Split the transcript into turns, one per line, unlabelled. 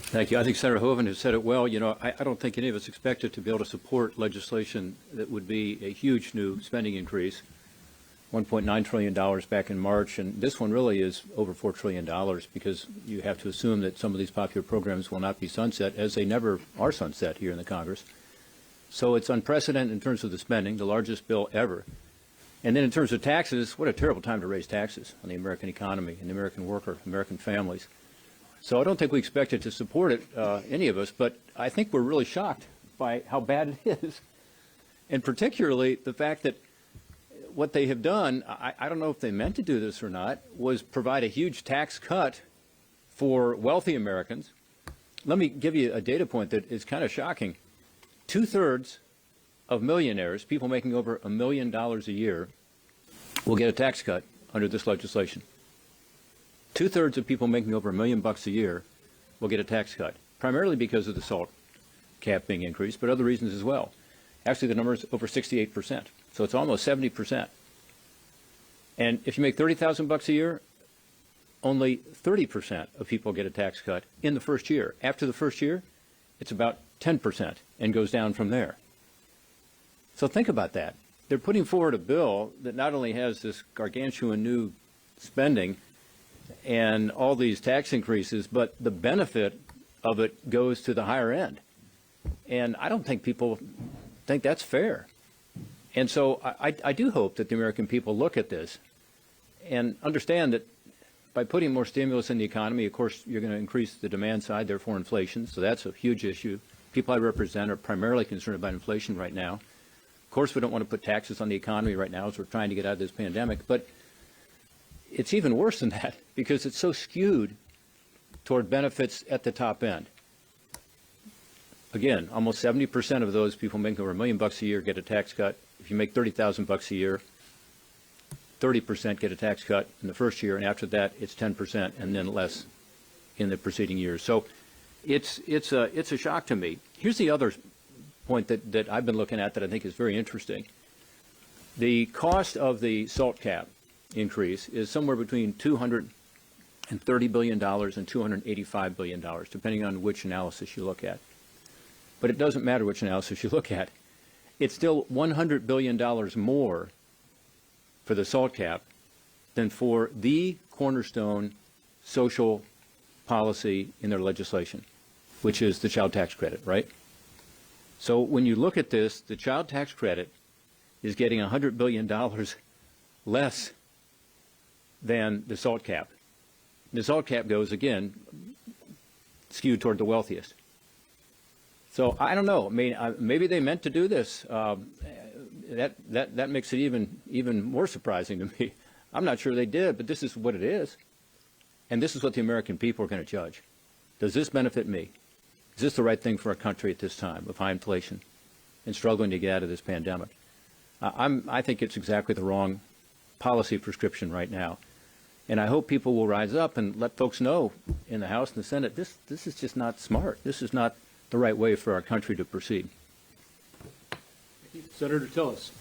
Thank you. I think Senator Hoeven has said it well. You know, I don't think any of us expected to be able to support legislation that would be a huge new spending increase, $1.9 trillion back in March, and this one really is over $4 trillion because you have to assume that some of these popular programs will not be sunset, as they never are sunset here in the Congress. So it's unprecedented in terms of the spending, the largest bill ever. And then in terms of taxes, what a terrible time to raise taxes on the American economy and the American worker, American families. So I don't think we expected to support it, any of us, but I think we're really shocked by how bad it is. And particularly the fact that what they have done, I don't know if they meant to do this or not, was provide a huge tax cut for wealthy Americans. Let me give you a data point that is kind of shocking. 2/3 of millionaires, people making over $1 million a year, will get a tax cut under this legislation. 2/3 of people making over $1 million a year will get a tax cut, primarily because of the SALT cap being increased, but other reasons as well. Actually, the number is over 68%, so it's almost 70%. And if you make $30,000 a year, only 30% of people get a tax cut in the first year. After the first year, it's about 10% and goes down from there. So think about that. They're putting forward a bill that not only has this gargantuan new spending and all these tax increases, but the benefit of it goes to the higher end. And I don't think people think that's fair. And so I do hope that the American people look at this and understand that by putting more stimulus in the economy, of course, you're going to increase the demand side, therefore inflation. So that's a huge issue. People I represent are primarily concerned about inflation right now. Of course, we don't want to put taxes on the economy right now as we're trying to get out of this pandemic. But it's even worse than that because it's so skewed toward benefits at the top end. Again, almost 70% of those people making over $1 million a year get a tax cut. If you make $30,000 a year, 30% get a tax cut in the first year, and after that, it's 10% and then less in the preceding years. So it's a shock to me. Here's the other point that I've been looking at that I think is very interesting. The cost of the SALT cap increase is somewhere between $230 billion and $285 billion, depending on which analysis you look at. But it doesn't matter which analysis you look at. It's still $100 billion more for the SALT cap than for the cornerstone social policy in their legislation, which is the child tax credit, right? So when you look at this, the child tax credit is getting $100 billion less than the SALT cap. The SALT cap goes, again, skewed toward the wealthiest. So I don't know. I mean, maybe they meant to do this. That makes it even more surprising to me. I'm not sure they did, but this is what it is. And this is what the American people are going to judge. Does this benefit me? Is this the right thing for our country at this time of high inflation and struggling to get out of this pandemic? I think it's exactly the wrong policy prescription right now. And I hope people will rise up and let folks know in the House and the Senate, this is just not smart. This is not the right way for our country to proceed.
Thank you. Senator Tillis.